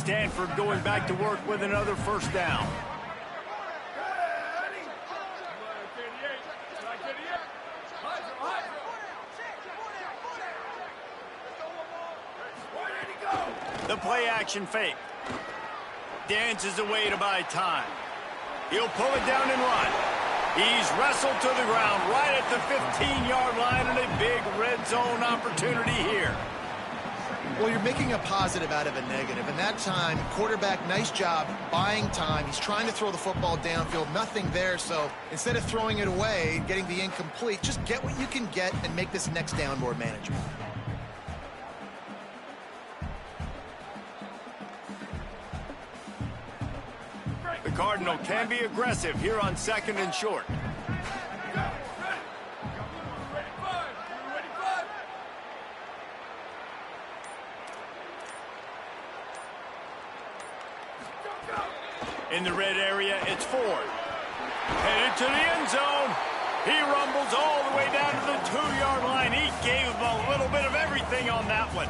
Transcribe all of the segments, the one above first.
Stanford going back to work with another first down. The play action fake. Dances away to buy time. He'll pull it down and run. He's wrestled to the ground right at the 15-yard line, and a big red zone opportunity here. Well, you're making a positive out of a negative, and that time, quarterback, nice job buying time. He's trying to throw the football downfield, nothing there, so instead of throwing it away, getting the incomplete, just get what you can get and make this next down more manageable. The Cardinal can be aggressive here on 2nd and short. In the red area, it's Ford. Headed to the end zone. He rumbles all the way down to the 2-yard line. He gave him a little bit of everything on that one.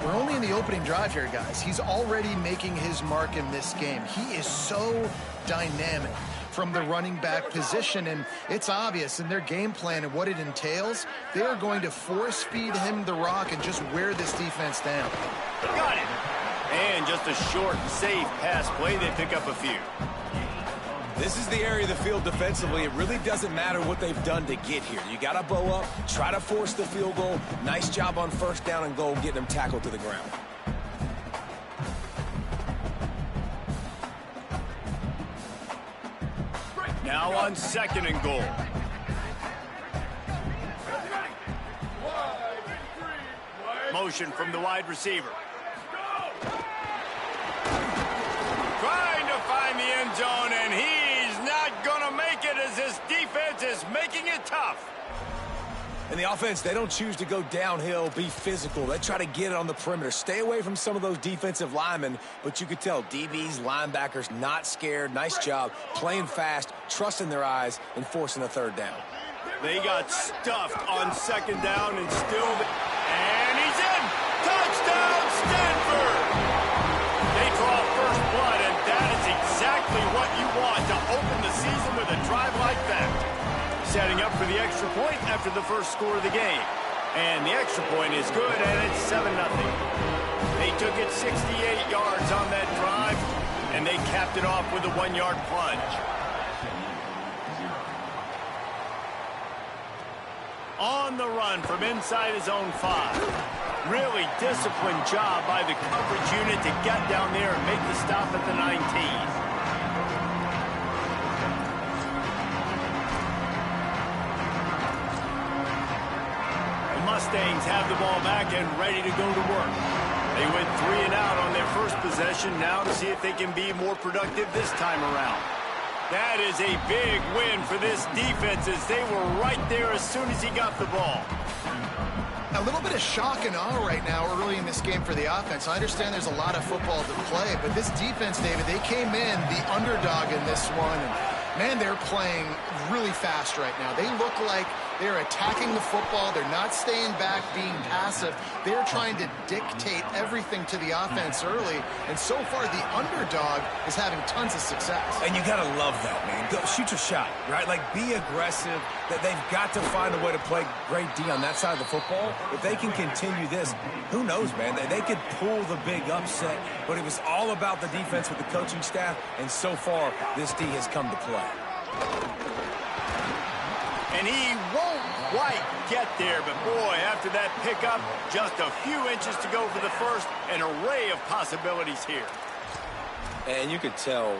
We're only in the opening drive here, guys. He's already making his mark in this game. He is so dynamic from the running back position, and it's obvious in their game plan and what it entails. They are going to force feed him the rock and just wear this defense down. Got it. And just a short, safe pass play. They pick up a few. This is the area of the field defensively. It really doesn't matter what they've done to get here. You got to bow up, try to force the field goal. Nice job on 1st down and goal, getting them tackled to the ground. Now on 2nd and goal. Motion from the wide receiver. Trying to find the end zone, and he's not going to make it as this defense is making it tough. And the offense, they don't choose to go downhill, be physical. They try to get it on the perimeter. Stay away from some of those defensive linemen, but you could tell DBs, linebackers, not scared. Nice job playing fast, trusting their eyes, and forcing a 3rd down. They got stuffed on 2nd down and still... And he's in! Touchdown, Stanford! They draw first blood, and that is exactly what you want to open the season with a drive like that. Setting up for the extra point after the first score of the game. And the extra point is good, and it's 7-0. They took it 68 yards on that drive, and they capped it off with a 1-yard plunge. On the run from inside his own 5. Really disciplined job by the coverage unit to get down there and make the stop at the 19. Mustangs have the ball back and ready to go to work. They went 3 and out on their first possession, now to see if they can be more productive this time around. That is a big win for this defense as they were right there as soon as he got the ball. A little bit of shock and awe right now early in this game for the offense. I understand there's a lot of football to play, but this defense, David, they came in the underdog in this one. And man, they're playing really fast right now. They look like they're attacking the football. They're not staying back, being passive. They're trying to dictate everything to the offense early. And so far, the underdog is having tons of success. And you got to love that, man. Go, shoot your shot, right? Like, be aggressive. That they've got to find a way to play great D on that side of the football. If they can continue this, who knows, man? They could pull the big upset. But it was all about the defense with the coaching staff. And so far, this D has come to play. And he won't quite get there, but boy, after that pickup, just a few inches to go for the first, an array of possibilities here. And you could tell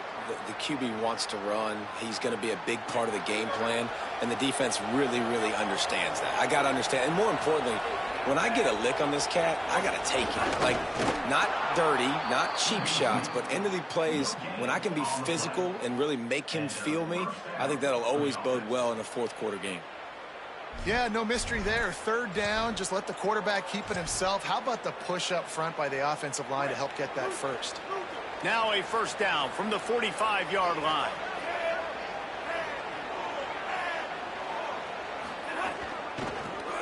the QB wants to run. He's going to be a big part of the game plan, and the defense really, really understands that. I got to understand, and more importantly, when I get a lick on this cat, I got to take it. Like, not dirty, not cheap shots, but end of the plays, when I can be physical and really make him feel me, I think that'll always bode well in a fourth-quarter game. Yeah, no mystery there. 3rd down, just let the quarterback keep it himself. How about the push up front by the offensive line to help get that first? Now a first down from the 45-yard line.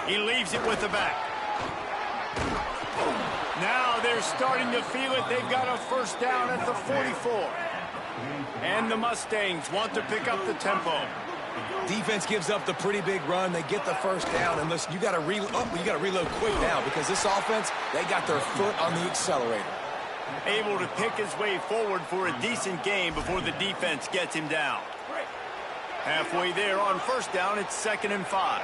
He leaves it with the back. Now they're they're starting to feel it. They've got a first down at the 44. And the Mustangs want to pick up the tempo. Defense gives up the pretty big run. They get the first down. And listen, you got to reload quick now because this offense, they got their foot on the accelerator. Able to pick his way forward for a decent game before the defense gets him down. Halfway there on first down, it's 2nd and 5.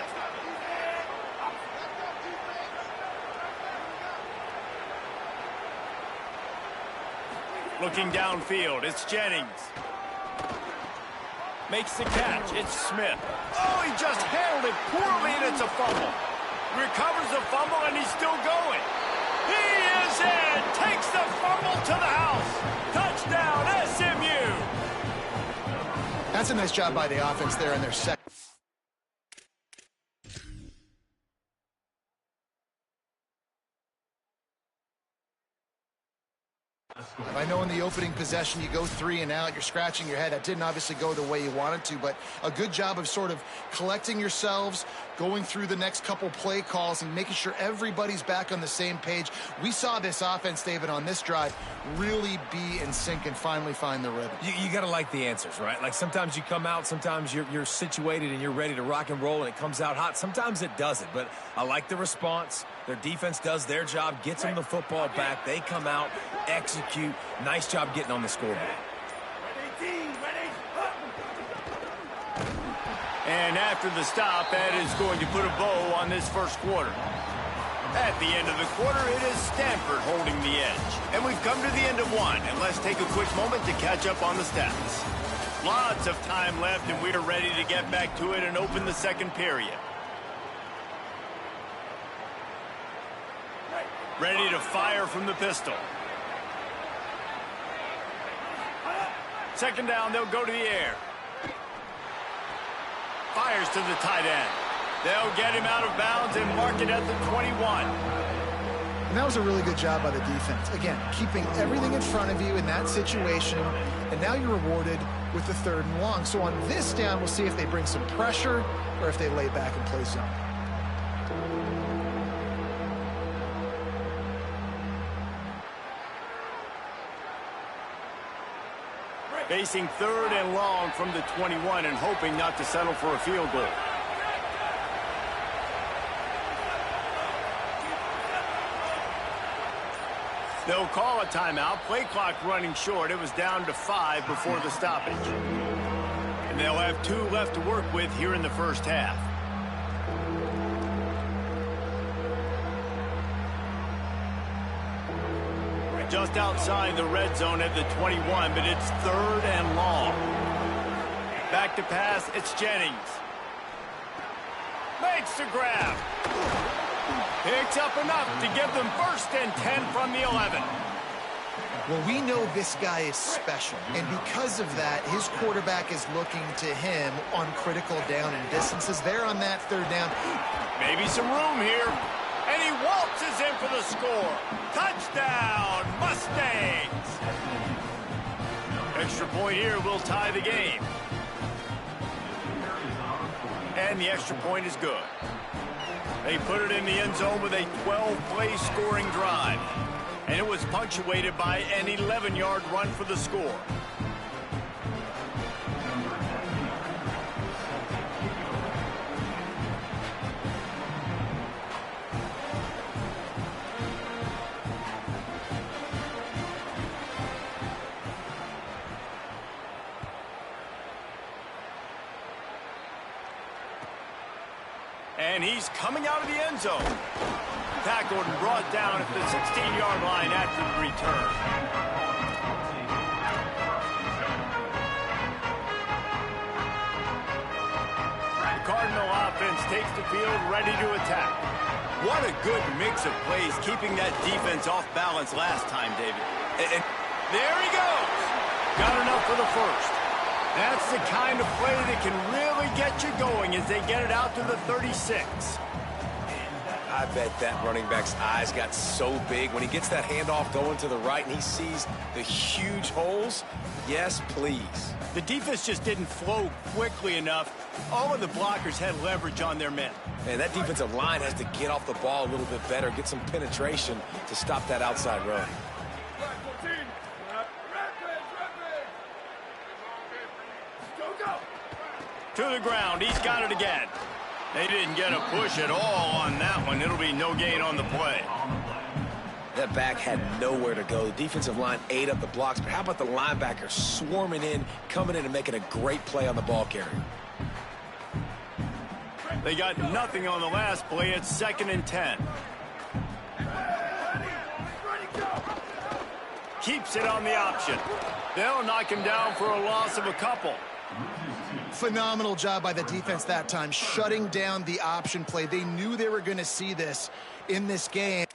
Looking downfield, it's Jennings. Makes the catch, it's Smith. Oh, he just handled it poorly, and it's a fumble. Recovers the fumble, and he's still going. He is in, takes the fumble to the house. Touchdown, SMU. That's a nice job by the offense there in their second. I know in the opening possession you go 3 and out, you're scratching your head. That didn't obviously go the way you wanted to, but a good job of sort of collecting yourselves, going through the next couple play calls and making sure everybody's back on the same page. We saw this offense, David, on this drive really be in sync and finally find the rhythm. You got to like the answers, right? Like sometimes you come out, sometimes you're situated and you're ready to rock and roll and it comes out hot. Sometimes it doesn't, but I like the response. Their defense does their job, gets them the football back. They come out, execute. Nice job getting on the scoreboard. And after the stop, that is going to put a bow on this first quarter. At the end of the quarter, it is Stanford holding the edge. And we've come to the end of one, and let's take a quick moment to catch up on the stats. Lots of time left, and we're ready to get back to it and open the second period. Ready to fire from the pistol. Second down, they'll go to the air. Fires to the tight end. They'll get him out of bounds and mark it at the 21. And that was a really good job by the defense. Again, keeping everything in front of you in that situation, and now you're rewarded with the 3rd and long. So on this down, we'll see if they bring some pressure or if they lay back and play zone. Facing 3rd and long from the 21 and hoping not to settle for a field goal. They'll call a timeout. Play clock running short. It was down to 5 before the stoppage. And they'll have 2 left to work with here in the first half. Just outside the red zone at the 21, but it's 3rd and long. Back to pass, it's Jennings. Makes the grab. Picks up enough to give them 1st and 10 from the 11. Well, we know this guy is special, and because of that, his quarterback is looking to him on critical down and distances. There on that 3rd down. Maybe some room here. And he waltzes in for the score. Touchdown, Mustangs! Extra point here will tie the game. And the extra point is good. They put it in the end zone with a 12-play scoring drive. And it was punctuated by an 11-yard run for the score. And he's coming out of the end zone. Tackled and brought down at the 16-yard line after the return. The Cardinal offense takes the field ready to attack. What a good mix of plays keeping that defense off balance last time, David. And there he goes. Got enough for the first. That's the kind of play that can really get you going as they get it out to the 36. I bet that running back's eyes got so big when he gets that handoff going to the right and he sees the huge holes. Yes, please. The defense just didn't flow quickly enough. All of the blockers had leverage on their men. And that defensive line has to get off the ball a little bit better, get some penetration to stop that outside run. To the ground. He's got it again. They didn't get a push at all on that one. It'll be no gain on the play. That back had nowhere to go. The defensive line ate up the blocks, but how about the linebacker swarming in, coming in and making a great play on the ball carrier? They got nothing on the last play. It's 2nd and 10. Keeps it on the option. They'll knock him down for a loss of a couple. Phenomenal job by the defense that time, shutting down the option play. They knew they were going to see this in this game.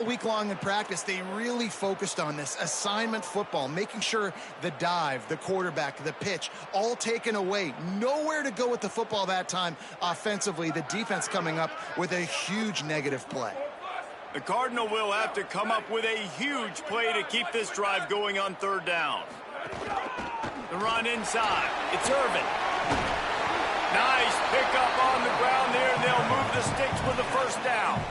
week long in practice, they really focused on this assignment football, making sure the dive, the quarterback, the pitch, all taken away. Nowhere to go with the football that time offensively. The defense coming up with a huge negative play. The Cardinal will have to come up with a huge play to keep this drive going on third down. The run inside. It's Irvin. Nice pickup on the ground there, and they'll move the sticks with the first down.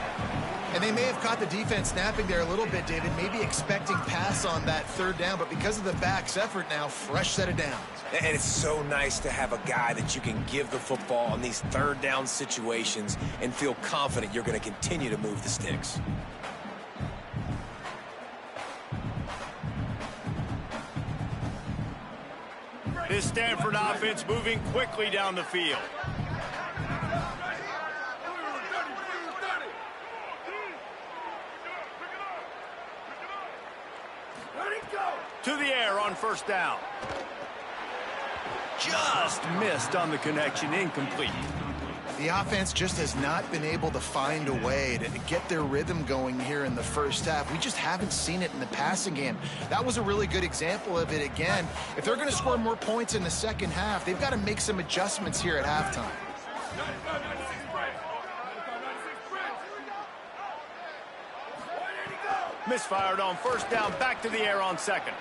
And they may have caught the defense snapping there a little bit, David, maybe expecting pass on that third down, but because of the back's effort now, fresh set of downs. And it's so nice to have a guy that you can give the football on these third down situations and feel confident you're going to continue to move the sticks. This Stanford offense moving quickly down the field. To the air on first down. Just missed on the connection, incomplete. The offense just has not been able to find a way to get their rhythm going here in the first half. We just haven't seen it in the passing game. That was a really good example of it again. If they're going to score more points in the second half, they've got to make some adjustments here at halftime. Misfired on first down, back to the air on second.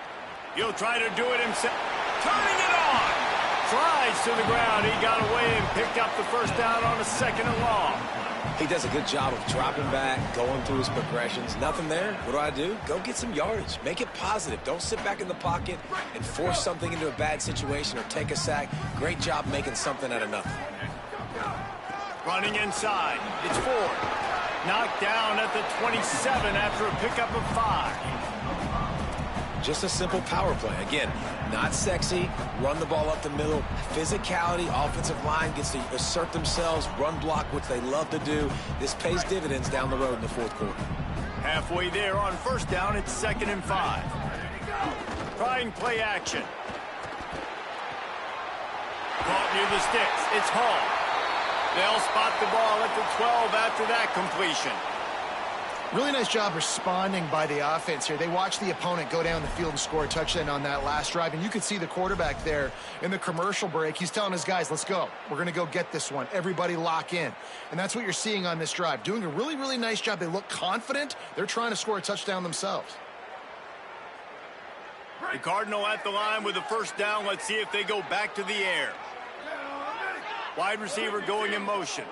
He'll try to do it himself. Turning it on. Slides to the ground. He got away and picked up the first down on a second and long. He does a good job of dropping back, going through his progressions. Nothing there. What do? Go get some yardage. Make it positive. Don't sit back in the pocket and force something into a bad situation or take a sack. Great job making something out of nothing. Running inside. It's Ford. Knocked down at the 27 after a pickup of 5. Just a simple power play. Again, not sexy. Run the ball up the middle. Physicality. Offensive line gets to assert themselves. Run block, which they love to do. This pays dividends down the road in the fourth quarter. Halfway there on first down, it's 2nd and 5. Trying play action. Caught near the sticks. It's Hall. They'll spot the ball at the 12 after that completion. Really nice job responding by the offense here. They watched the opponent go down the field and score a touchdown on that last drive, and you could see the quarterback there in the commercial break. He's telling his guys, let's go. We're going to go get this one. Everybody lock in. And that's what you're seeing on this drive. Doing a really, really nice job. They look confident. They're trying to score a touchdown themselves. The Cardinal at the line with the first down. Let's see if they go back to the air. Wide receiver going in motion.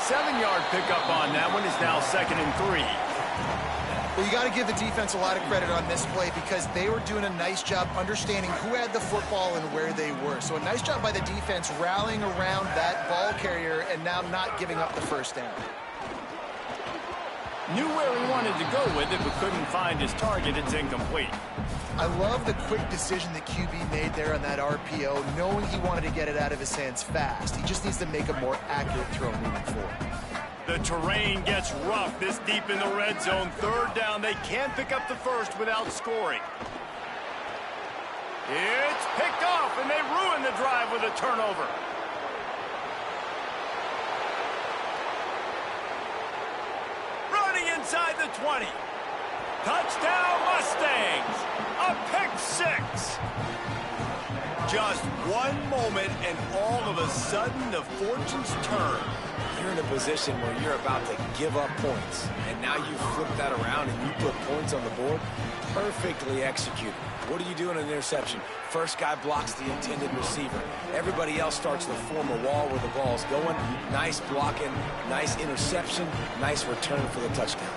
Seven-yard pickup on that one is now 2nd and 3. Well, you got to give the defense a lot of credit on this play because they were doing a nice job understanding who had the football and where they were. So a nice job by the defense rallying around that ball carrier and now not giving up the first down. Knew where he wanted to go with it, but couldn't find his target. It's incomplete. I love the quick decision that QB made there on that RPO, knowing he wanted to get it out of his hands fast. He just needs to make a more accurate throw moving forward. The terrain gets rough this deep in the red zone. Third down, they can't pick up the first without scoring. It's picked off, and they ruin the drive with a turnover. Running inside the 20. Touchdown Mustangs! A pick six! Just one moment, and all of a sudden, the fortunes turn. You're in a position where you're about to give up points, and now you flip that around and you put points on the board. Perfectly executed. What do you do in an interception? First guy blocks the intended receiver. Everybody else starts to form a wall where the ball's going. Nice blocking, nice interception, nice return for the touchdown.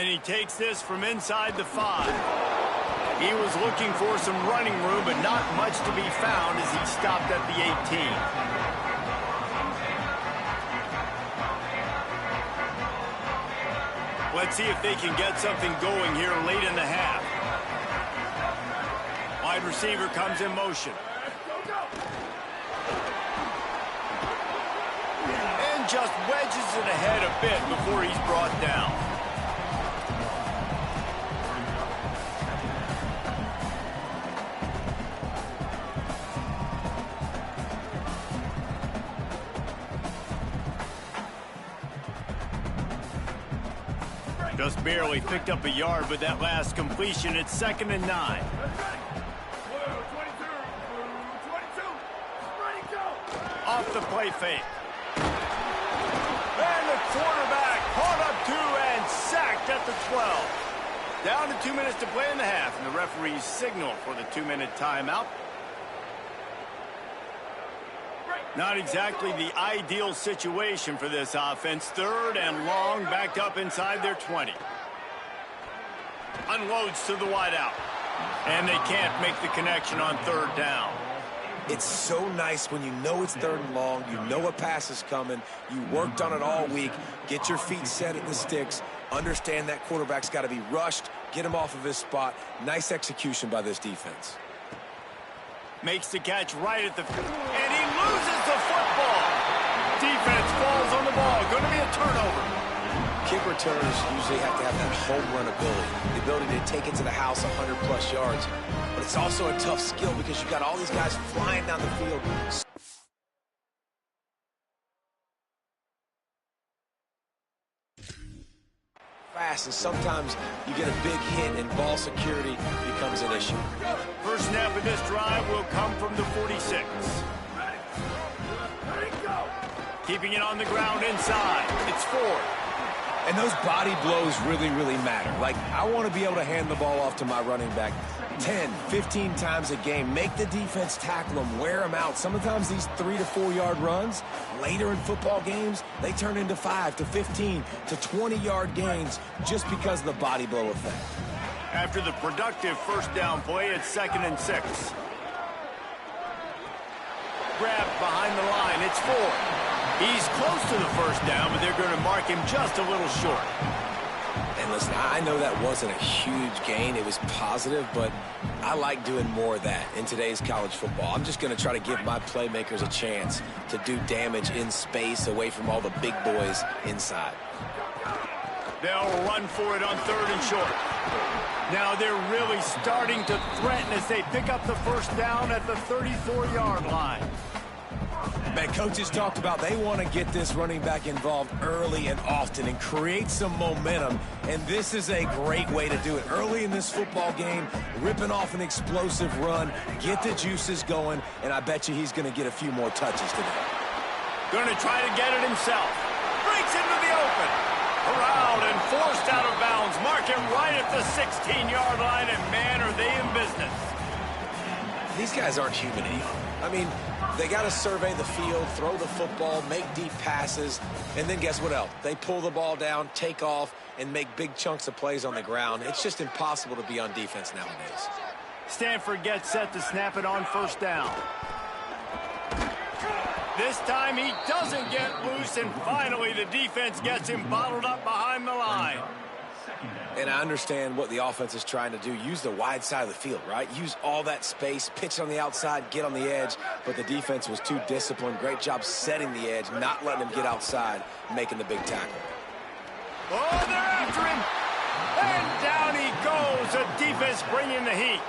And he takes this from inside the 5. He was looking for some running room, but not much to be found as he stopped at the 18. Let's see if they can get something going here late in the half. Wide receiver comes in motion. And just wedges it ahead a bit before he's brought down. Just barely picked up a yard with that last completion. It's 2nd and 9. Off the play fake. And the quarterback caught up 2 and sacked at the 12. Down to 2 minutes to play in the half, and the referees signal for the 2-minute timeout. Not exactly the ideal situation for this offense. 3rd and long, backed up inside their 20. Unloads to the wideout. And they can't make the connection on 3rd down. It's so nice when you know it's 3rd and long, you know a pass is coming, you worked on it all week, get your feet set at the sticks, understand that quarterback's got to be rushed, get him off of his spot. Nice execution by this defense. Makes the catch right at the... And he loses the football. Defense falls on the ball. Going to be a turnover. Kick returners usually have to have that home run ability, the ability to take it to the house 100-plus yards. But it's also a tough skill because you've got all these guys flying down the field. Fast, and sometimes you get a big hit and ball security becomes an issue. First snap of this drive will come from the 46. Keeping it on the ground inside. It's 4th. And those body blows really, really matter. Like, I want to be able to hand the ball off to my running back 10, 15 times a game. Make the defense tackle them, wear them out. Sometimes these 3 to 4 yard runs, later in football games, they turn into 5 to 15 to 20 yard gains just because of the body blow effect. After the productive first down play, it's 2nd and 6. Grabbed behind the line, it's 4th. He's close to the first down, but they're going to mark him just a little short. And listen, I know that wasn't a huge gain. It was positive, but I like doing more of that in today's college football. I'm just going to try to give my playmakers a chance to do damage in space away from all the big boys inside. They'll run for it on 3rd and short. Now they're really starting to threaten as they pick up the first down at the 34-yard line. Man, coaches talked about they want to get this running back involved early and often and create some momentum, and this is a great way to do it. Early in this football game, ripping off an explosive run, get the juices going, and I bet you he's going to get a few more touches today. Going to try to get it himself. Breaks into the open. Corralled and forced out of bounds. Mark him right at the 16-yard line, and man, are they in business. These guys aren't human either. I mean, they got to survey the field, throw the football, make deep passes, and then guess what else? They pull the ball down, take off, and make big chunks of plays on the ground. It's just impossible to be on defense nowadays. Stanford gets set to snap it on first down. This time he doesn't get loose, and finally the defense gets him bottled up behind the line. And I understand what the offense is trying to do. Use the wide side of the field, right? Use all that space, pitch on the outside, get on the edge. But the defense was too disciplined. Great job setting the edge, not letting him get outside, making the big tackle. Oh, they're after him. And down he goes. The defense bringing the heat.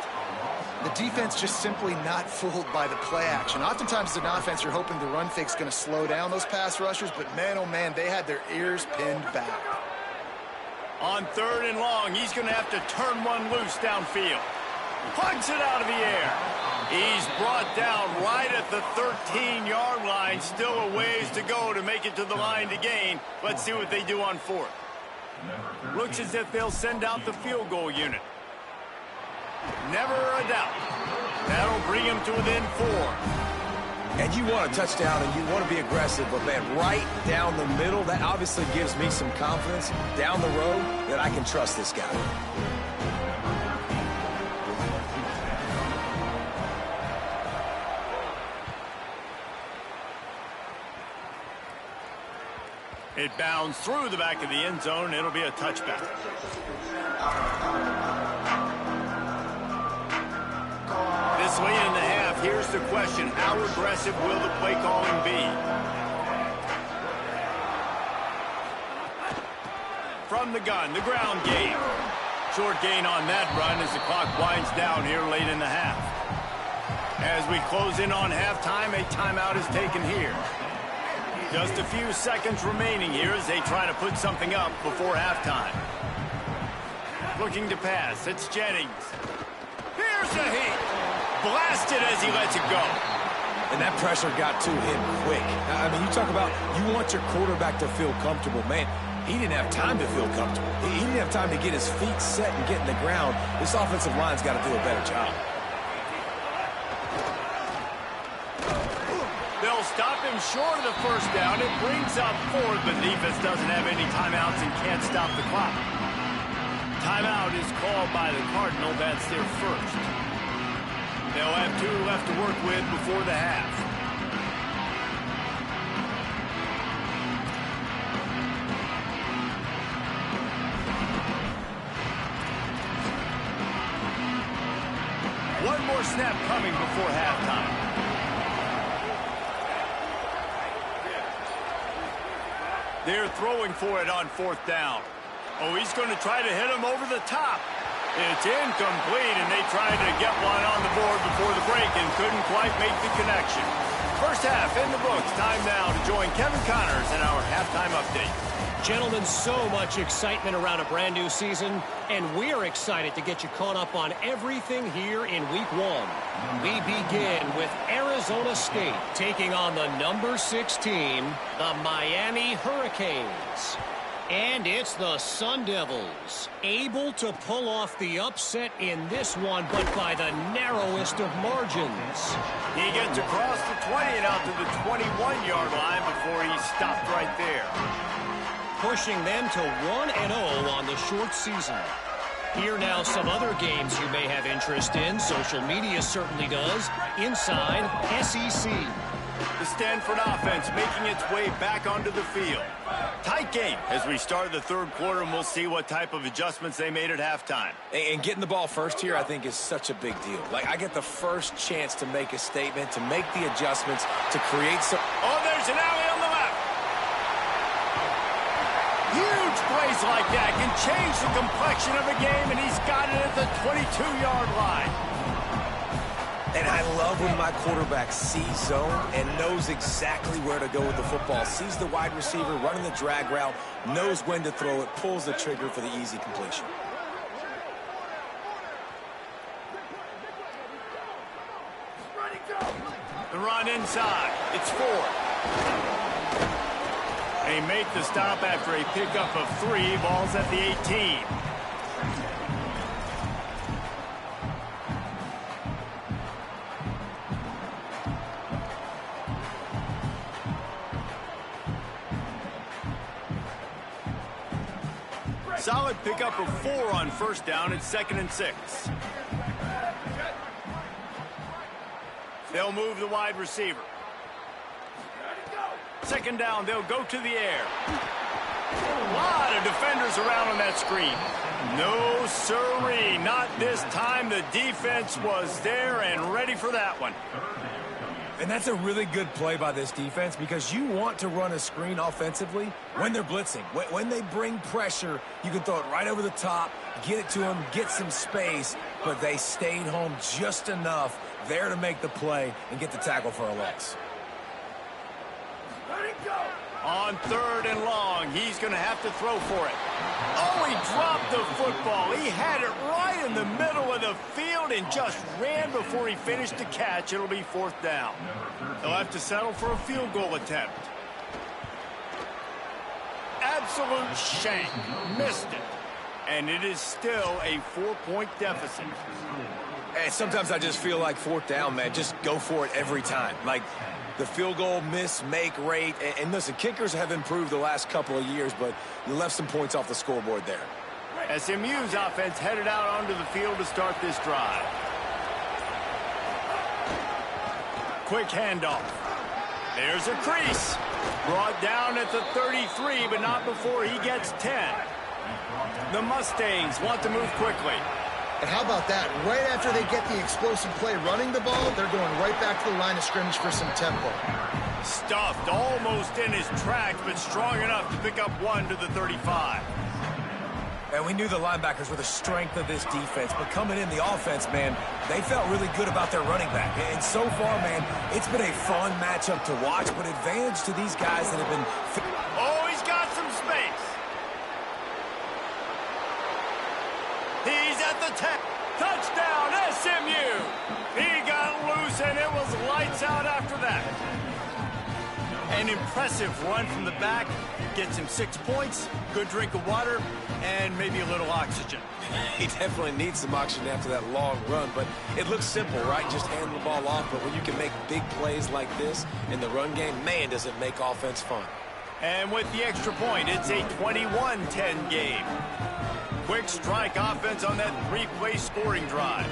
The defense just simply not fooled by the play action. Oftentimes as an offense, you're hoping the run fake's going to slow down those pass rushers. But man, oh man, they had their ears pinned back. On 3rd and long, he's going to have to turn one loose downfield. Pugs it out of the air. He's brought down right at the 13-yard line. Still a ways to go to make it to the line to gain. Let's see what they do on 4th. Looks as if they'll send out the field goal unit. Never a doubt. That'll bring him to within 4. And you want a touchdown and you want to be aggressive, but man, right down the middle, that obviously gives me some confidence down the road that I can trust this guy. It bounds through the back of the end zone. It'll be a touchback. This late in the half, here's the question. How aggressive will the play calling be? From the gun, the ground game. Short gain on that run as the clock winds down here late in the half. As we close in on halftime, a timeout is taken here. Just a few seconds remaining here as they try to put something up before halftime. Looking to pass. It's Jennings. Here's the heat. Blasted as he lets it go. And that pressure got to him quick. I mean, you talk about you want your quarterback to feel comfortable. Man, he didn't have time to feel comfortable. He didn't have time to get his feet set and get in the ground. This offensive line's got to do a better job. They'll stop him short of the first down. It brings up fourth, but defense doesn't have any timeouts and can't stop the clock. Timeout is called by the Cardinal. That's their first. They'll have 2 left to work with before the half. One more snap coming before halftime. They're throwing for it on 4th down. Oh, he's going to try to hit him over the top. It's incomplete, and they tried to get one on the board before the break and couldn't quite make the connection. First half in the books. Time now to join Kevin Connors in our halftime update. Gentlemen, so much excitement around a brand new season, and we're excited to get you caught up on everything here in Week 1. We begin with Arizona State taking on the number 6 team, the Miami Hurricanes. And it's the Sun Devils, able to pull off the upset in this one, but by the narrowest of margins. He gets across the 20 and out to the 21-yard line before he stopped right there. Pushing them to 1-0 on the short season. Here now some other games you may have interest in. Social media certainly does. Inside SEC. The Stanford offense making its way back onto the field. Tight game as we start the 3rd quarter, and we'll see what type of adjustments they made at halftime. And getting the ball first here, I think, is such a big deal. Like, I get the first chance to make a statement, to make the adjustments, to create some... Oh, there's an alley on the left. Huge plays like that can change the complexion of a game, and he's got it at the 22-yard line. And I love when my quarterback sees zone and knows exactly where to go with the football. Sees the wide receiver running the drag route, knows when to throw it, pulls the trigger for the easy completion. The run inside. It's 4. They make the stop after a pickup of 3. Ball's at the 18. Solid pickup of 4 on first down. It's 2nd and 6. They'll move the wide receiver. 2nd down, they'll go to the air. A lot of defenders around on that screen. No siree, not this time. The defense was there and ready for that one. And that's a really good play by this defense because you want to run a screen offensively when they're blitzing. When they bring pressure, you can throw it right over the top, get it to them, get some space, but they stayed home just enough there to make the play and get the tackle for a loss. On 3rd and long, he's going to have to throw for it. Oh, he dropped the football. He had it right in the middle of the field and just ran before he finished the catch. It'll be 4th down. They'll have to settle for a field goal attempt. Absolute shank. Missed it. And it is still a 4-point deficit. And sometimes I just feel like 4th down, man. Just go for it every time. Like, the field goal miss-make rate. And listen, kickers have improved the last couple of years, but you left some points off the scoreboard there. SMU's offense headed out onto the field to start this drive. Quick handoff. There's a crease. Brought down at the 33, but not before he gets 10. The Mustangs want to move quickly. And how about that? Right after they get the explosive play running the ball, they're going right back to the line of scrimmage for some tempo. Stuffed almost in his tracks, but strong enough to pick up 1 to the 35. And we knew the linebackers were the strength of this defense, but coming in the offense, man, they felt really good about their running back. And so far, man, it's been a fun matchup to watch, but advantage to these guys that have been... Oh, he's got some space. He's at the 10. Touchdown, SMU. He got loose, and it was lights out after that. An impressive run from the back. Gets him 6 points, good drink of water, and maybe a little oxygen. He definitely needs some oxygen after that long run, but it looks simple, right? Just hand the ball off, but when you can make big plays like this in the run game, man, does it make offense fun. And with the extra point, it's a 21-10 game. Quick strike offense on that 3-play scoring drive.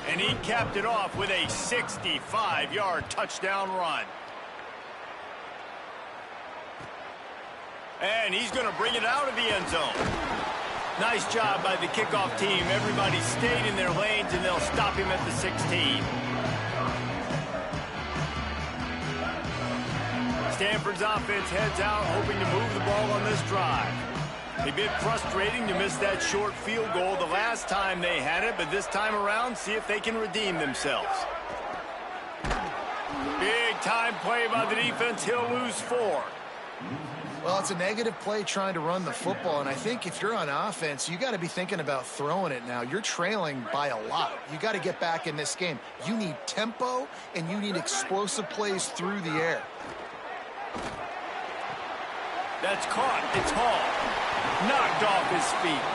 And he capped it off with a 65-yard touchdown run. And he's going to bring it out of the end zone. Nice job by the kickoff team. Everybody stayed in their lanes, and they'll stop him at the 16. Stanford's offense heads out, hoping to move the ball on this drive. A bit frustrating to miss that short field goal the last time they had it, but this time around, see if they can redeem themselves. Big-time play by the defense. He'll lose 4. Well, it's a negative play trying to run the football, and I think if you're on offense, you got to be thinking about throwing it now. You're trailing by a lot. You got to get back in this game. You need tempo, and you need explosive plays through the air. That's caught. It's Hall. Knocked off his feet.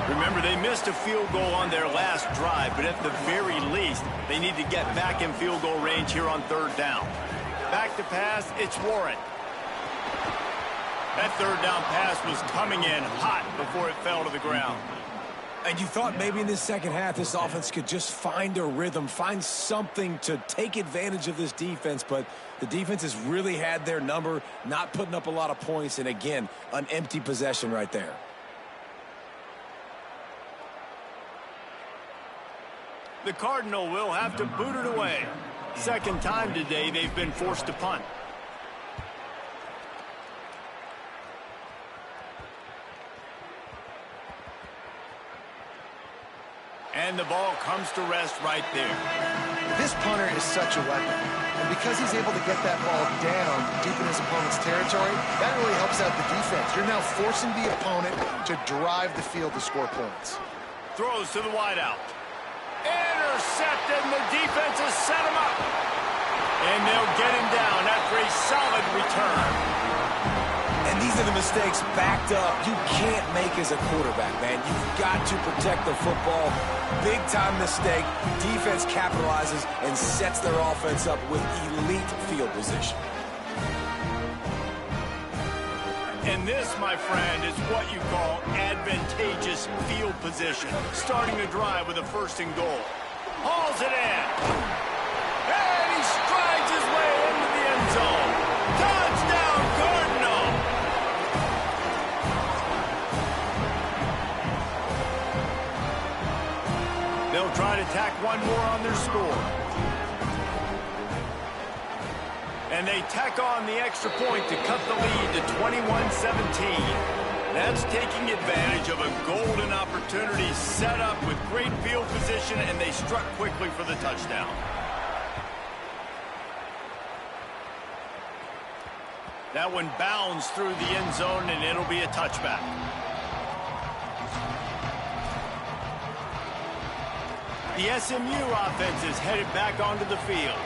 Remember, they missed a field goal on their last drive, but at the very least, they need to get back in field goal range here on 3rd down. Back to pass, it's Warren. That 3rd down pass was coming in hot before it fell to the ground. And you thought maybe in this second half this offense could just find a rhythm, find something to take advantage of this defense, but the defense has really had their number, not putting up a lot of points, and again, an empty possession right there. The Cardinal will have to boot it away. Second time today they've been forced to punt. And the ball comes to rest right there. This punter is such a weapon. And because he's able to get that ball down deep in his opponent's territory, that really helps out the defense. You're now forcing the opponent to drive the field to score points. Throws to the wideout. Intercepted, and the defense has set him up. And they'll get him down after a solid return. And these are the mistakes backed up you can't make as a quarterback, man. You've got to protect the football. Big-time mistake. Defense capitalizes and sets their offense up with elite field position. And this, my friend, is what you call advantageous field position. Starting the drive with a 1st and goal. Hauls it in. And he strides his way into the end zone. Touchdown, Cardinal! They'll try to tack one more on their score. And they tack on the extra point to cut the lead to 21-17. That's taking advantage of a golden opportunity set up with great field position, and they struck quickly for the touchdown. That one bounds through the end zone, and it'll be a touchback. The SMU offense is headed back onto the field.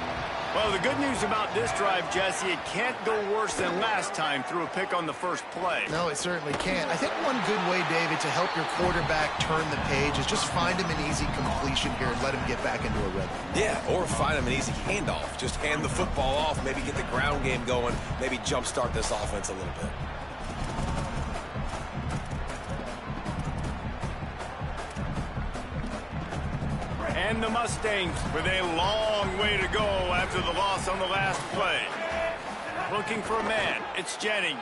Well, the good news about this drive, Jesse, it can't go worse than last time through a pick on the first play. No, it certainly can't. I think one good way, David, to help your quarterback turn the page is just find him an easy completion here and let him get back into a rhythm. Yeah, or find him an easy handoff. Just hand the football off, maybe get the ground game going, maybe jumpstart this offense a little bit. And the Mustangs with a long way to go after the loss on the last play. Looking for a man. It's Jennings.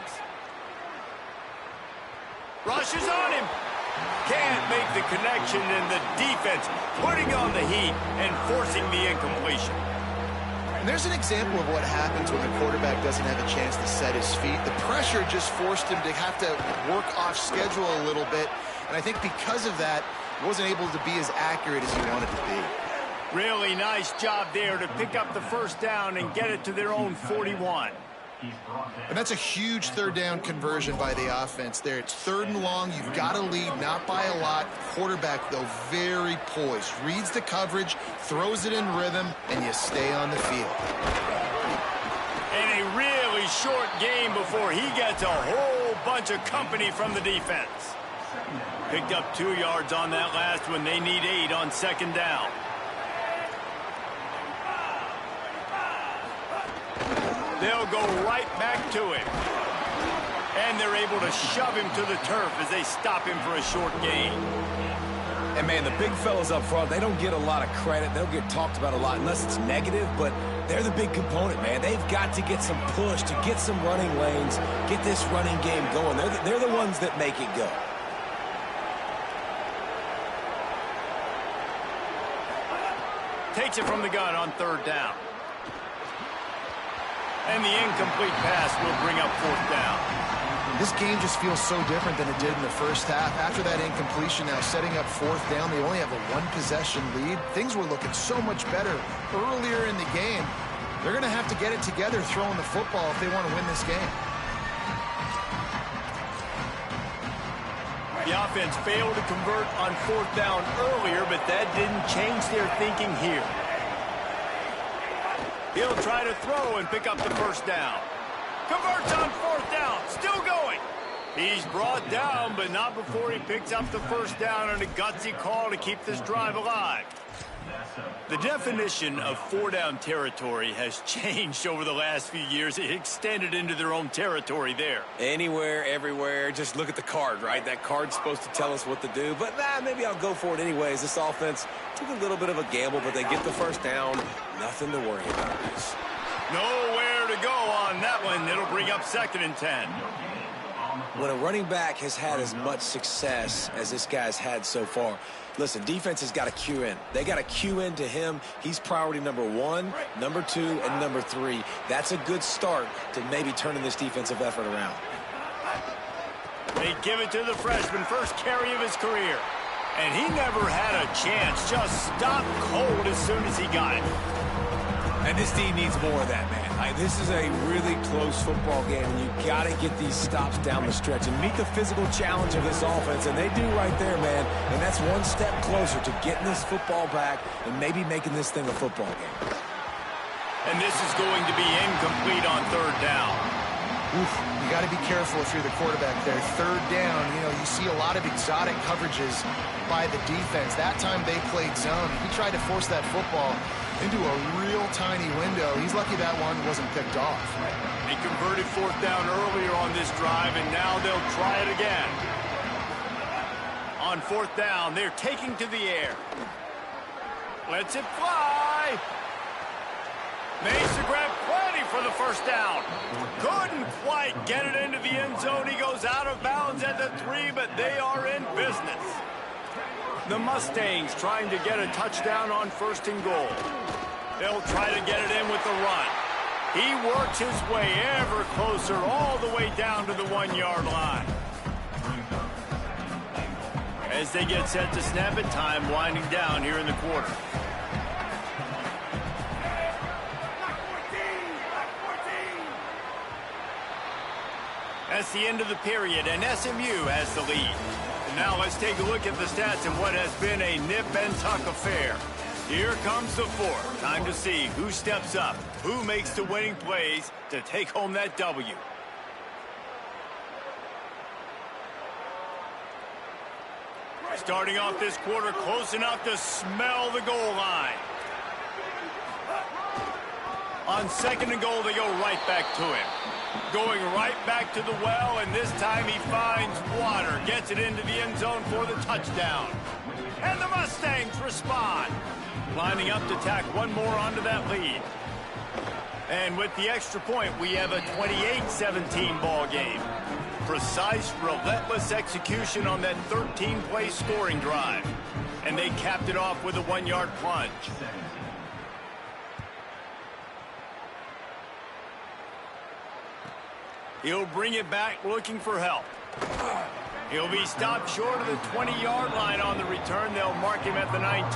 Rushes on him. Can't make the connection, and the defense putting on the heat and forcing the incompletion. And there's an example of what happens when the quarterback doesn't have a chance to set his feet. The pressure just forced him to have to work off schedule a little bit, And I think because of that, wasn't able to be as accurate as he wanted to be. Really nice job there to pick up the first down and get it to their own 41. And that's a huge third down conversion by the offense there. It's 3rd and long. You've got to lead, not by a lot. Quarterback, though, very poised. Reads the coverage, throws it in rhythm, and you stay on the field. And a really short game before he gets a whole bunch of company from the defense. Picked up 2 yards on that last one. They need 8 on 2nd down. They'll go right back to him. And they're able to shove him to the turf as they stop him for a short gain. And, man, the big fellas up front, they don't get a lot of credit. They'll get talked about a lot unless it's negative, but they're the big component, man. They've got to get some push, to get some running lanes, get this running game going. They're the ones that make it go. Takes it from the gun on 3rd down. And the incomplete pass will bring up 4th down. This game just feels so different than it did in the first half. After that incompletion, now setting up 4th down, they only have a 1-possession lead. Things were looking so much better earlier in the game. They're going to have to get it together throwing the football if they want to win this game. The offense failed to convert on 4th down earlier, but that didn't change their thinking here. He'll try to throw and pick up the first down. Converts on 4th down, still going. He's brought down, but not before he picks up the first down on a gutsy call to keep this drive alive. The definition of 4-down territory has changed over the last few years. It extended into their own territory there. Anywhere, everywhere, just look at the card, right? That card's supposed to tell us what to do, but maybe I'll go for it anyways. This offense took a little bit of a gamble, but they get the first down. Nothing to worry about. Nowhere to go on that one. It'll bring up 2nd and 10. When a running back has had as much success as this guy's had so far, listen, defense has got to cue in. They got to cue in to him. He's priority number 1, number 2, and number 3. That's a good start to maybe turning this defensive effort around. They give it to the freshman, first carry of his career. And he never had a chance. Just stopped cold as soon as he got it. And this team needs more of that, man. This is a really close football game, and you got to get these stops down the stretch and meet the physical challenge of this offense, and they do right there, man. And that's one step closer to getting this football back and maybe making this thing a football game. And this is going to be incomplete on 3rd down. Oof, you got to be careful if you're the quarterback there. 3rd down, you see a lot of exotic coverages by the defense. That time they played zone. He tried to force that football into a real tiny window. He's lucky that one wasn't picked off. They converted 4th down earlier on this drive, and now they'll try it again. On 4th down, they're taking to the air. Lets it fly. Mesa grabbed plenty for the first down. Couldn't quite get it into the end zone. He goes out of bounds at the 3, but they are in business. The Mustangs trying to get a touchdown on 1st and goal. They'll try to get it in with the run. He works his way ever closer all the way down to the 1-yard line. As they get set to snap it, time winding down here in the quarter. That's the end of the period, and SMU has the lead. And now let's take a look at the stats in what has been a nip-and-tuck affair. Here comes the 4th. Time to see who steps up, who makes the winning plays to take home that W. Starting off this quarter close enough to smell the goal line. On 2nd and goal, they go right back to him. Going right back to the well, and this time he finds water. Gets it into the end zone for the touchdown. And the Mustangs respond. Lining up to tack one more onto that lead. And with the extra point, we have a 28-17 ball game. Precise, relentless execution on that 13-play scoring drive. And they capped it off with a 1-yard plunge. He'll bring it back looking for help. He'll be stopped short of the 20-yard line on the return. They'll mark him at the 19.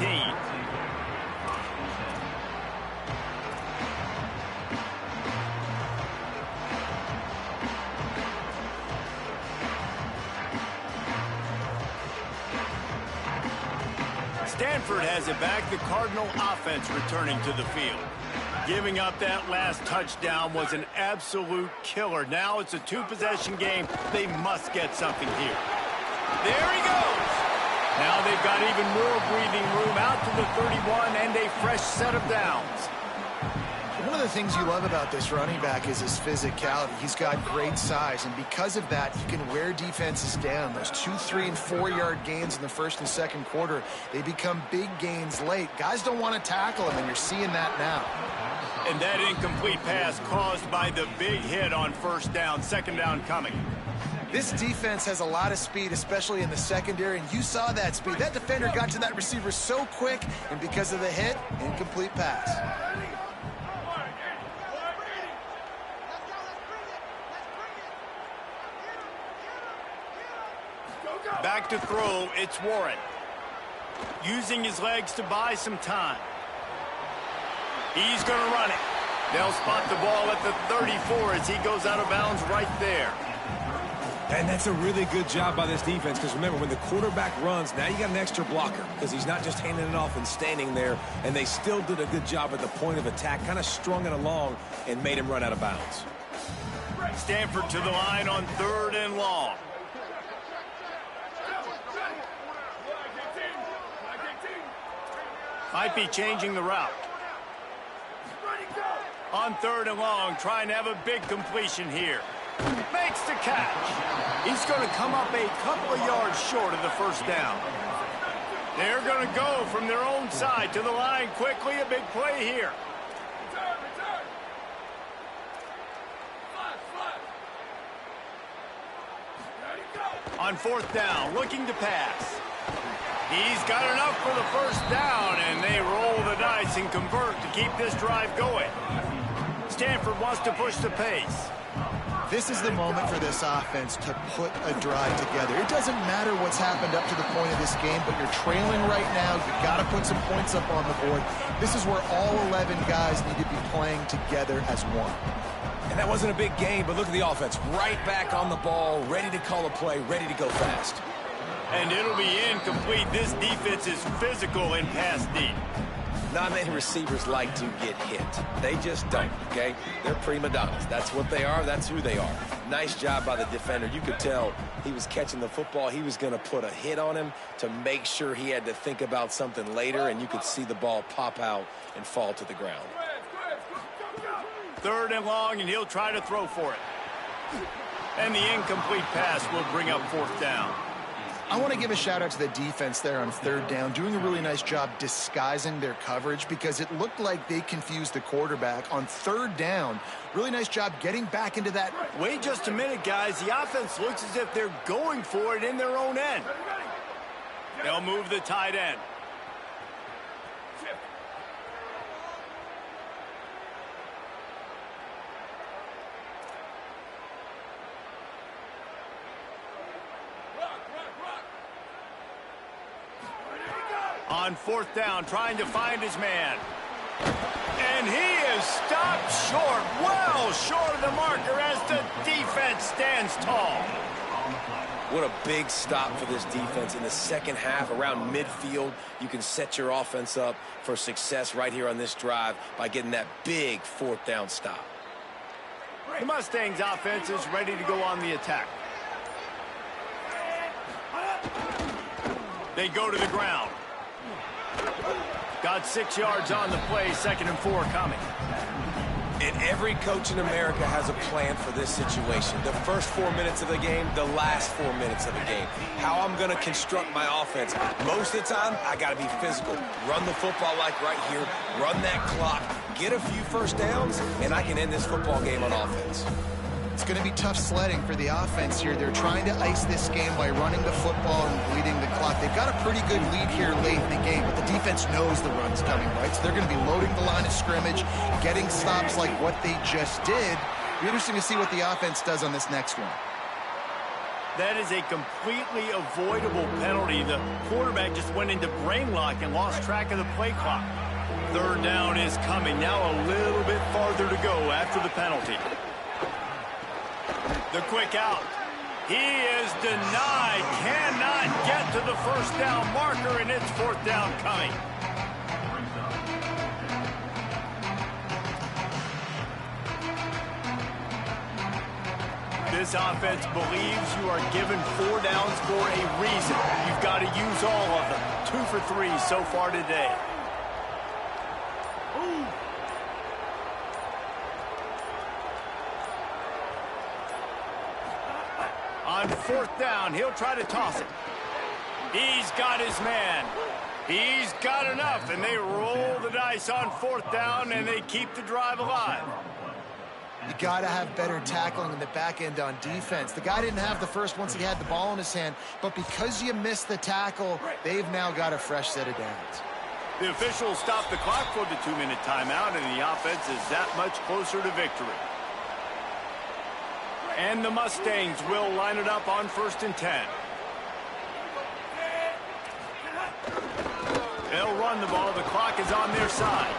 Stanford has it back. The Cardinal offense returning to the field. Giving up that last touchdown was an absolute killer. Now it's a two-possession game. They must get something here. There he goes. Now they've got even more breathing room out to the 31 and a fresh set of downs. One of the things you love about this running back is his physicality. He's got great size, and because of that, he can wear defenses down. Those 2-, 3-, and 4-yard gains in the first and second quarter, they become big gains late. Guys don't want to tackle him, and you're seeing that now. And that incomplete pass caused by the big hit on first down, second down coming. This defense has a lot of speed, especially in the secondary, and you saw that speed. That defender got to that receiver so quick, and because of the hit, incomplete pass. Back to throw, it's Warren. Using his legs to buy some time. He's going to run it. They'll spot the ball at the 34 as he goes out of bounds right there. And that's a really good job by this defense, because remember, when the quarterback runs, now you got an extra blocker, because he's not just handing it off and standing there, and they still did a good job at the point of attack, kind of strung it along and made him run out of bounds. Stanford to the line on 3rd and long. Might be changing the route. On 3rd and long, trying to have a big completion here. Makes the catch. He's going to come up a couple of yards short of the first down. They're going to go from their own side to the line quickly. A big play here. On 4th down, looking to pass. He's got enough for the first down, and they roll the dice and convert to keep this drive going. Stanford wants to push the pace. This is the moment for this offense to put a drive together. It doesn't matter what's happened up to the point of this game, but you're trailing right now. You've got to put some points up on the board. This is where all 11 guys need to be playing together as one. And that wasn't a big game, but look at the offense. Right back on the ball, ready to call a play, ready to go fast. And it'll be incomplete. This defense is physical in pass deep. Not many receivers like to get hit. They just don't, okay? They're prima donnas. That's what they are. That's who they are. Nice job by the defender. You could tell he was catching the football. He was going to put a hit on him to make sure he had to think about something later, and you could see the ball pop out and fall to the ground. 3rd and long, and he'll try to throw for it. And the incomplete pass will bring up 4th down. I want to give a shout out to the defense there on 3rd down, doing a really nice job disguising their coverage, because it looked like they confused the quarterback on 3rd down. Really nice job getting back into that. Wait just a minute, guys. The offense looks as if they're going for it in their own end. They'll move the tight end. On 4th down, trying to find his man. And he is stopped short, well short of the marker as the defense stands tall. What a big stop for this defense in the second half. Around midfield, you can set your offense up for success right here on this drive by getting that big 4th down stop. The Mustangs offense is ready to go on the attack. They go to the ground. Got 6 yards on the play, 2nd and 4 coming. And every coach in America has a plan for this situation. The first 4 minutes of the game, the last 4 minutes of the game. How I'm going to construct my offense. Most of the time, I got to be physical. Run the football like right here. Run that clock. Get a few first downs, and I can end this football game on offense. It's going to be tough sledding for the offense here. They're trying to ice this game by running the football and bleeding the clock. They've got a pretty good lead here late in the game, but the defense knows the run's coming, right? So they're going to be loading the line of scrimmage, getting stops like what they just did. It'll be interesting to see what the offense does on this next one. That is a completely avoidable penalty. The quarterback just went into brain lock and lost track of the play clock. Third down is coming. Now a little bit farther to go after the penalty. The quick out. He is denied. Cannot get to the first down marker, and it's fourth down coming. This offense believes you are given 4 downs for a reason. You've got to use all of them. 2 for 3 so far today. On fourth down, he'll try to toss it. He's got his man. He's got enough, and they roll the dice on fourth down, and they keep the drive alive. You got to have better tackling in the back end on defense. The guy didn't have the first once he had the ball in his hand, but because you missed the tackle, they've now got a fresh set of downs. The officials stop the clock for the 2-minute timeout, and the offense is that much closer to victory. And the Mustangs will line it up on 1st and 10. They'll run the ball. The clock is on their side.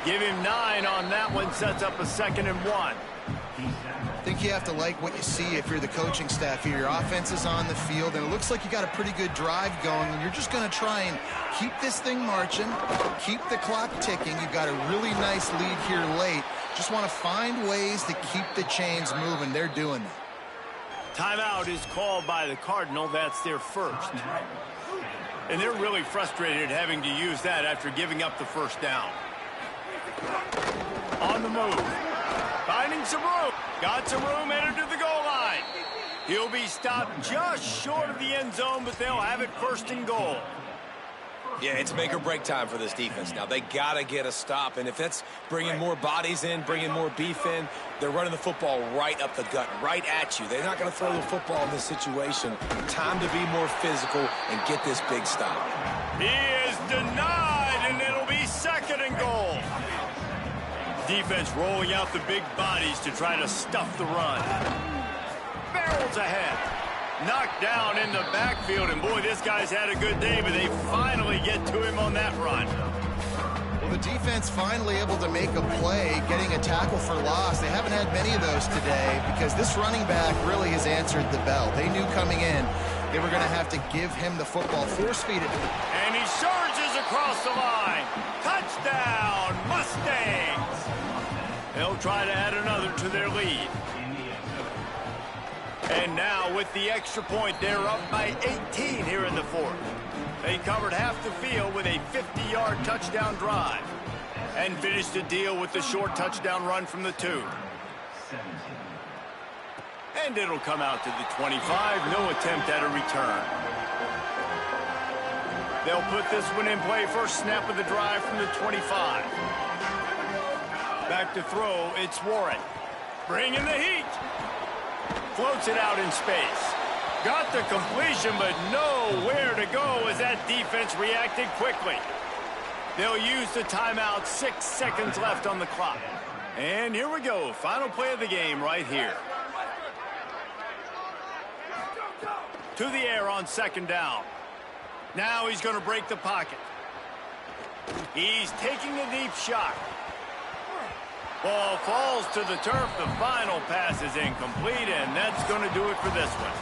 Give him 9 on that one. Sets up a 2nd and 1. I think you have to like what you see if you're the coaching staff here. Your offense is on the field, and it looks like you got a pretty good drive going, and you're just going to try and keep this thing marching, keep the clock ticking. You've got a really nice lead here late. Just want to find ways to keep the chains moving. They're doing that. Timeout is called by the Cardinal. That's their first. And they're really frustrated having to use that after giving up the first down. On the move. Finding some room. Got some room, entered to the goal line. He'll be stopped just short of the end zone, but they'll have it 1st and goal. Yeah, it's make or break time for this defense now. They got to get a stop, and if that's bringing more bodies in, bringing more beef in, they're running the football right up the gut, right at you. They're not going to throw the football in this situation. Time to be more physical and get this big stop. He is denied, and it'll be 2nd and goal. Defense rolling out the big bodies to try to stuff the run. Barrels ahead. Knocked down in the backfield, and boy, this guy's had a good day, but they finally get to him on that run. Well, the defense finally able to make a play, getting a tackle for loss. They haven't had many of those today because this running back really has answered the bell. They knew coming in they were going to have to give him the football, force-feed it. And he surges across the line. Touchdown, Mustangs! They'll try to add another to their lead. And now with the extra point, they're up by 18 here in the 4th. They covered half the field with a 50-yard touchdown drive and finished the deal with the short touchdown run from the 2. And it'll come out to the 25. No attempt at a return. They'll put this one in play. First snap of the drive from the 25. Back to throw. It's Warren. Bringing the heat. Floats it out in space. Got the completion, but nowhere to go as that defense reacted quickly. They'll use the timeout. 6 seconds left on the clock. And here we go. Final play of the game right here. To the air on 2nd down. Now he's going to break the pocket. He's taking a deep shot. Ball falls to the turf. The final pass is incomplete, and that's going to do it for this one.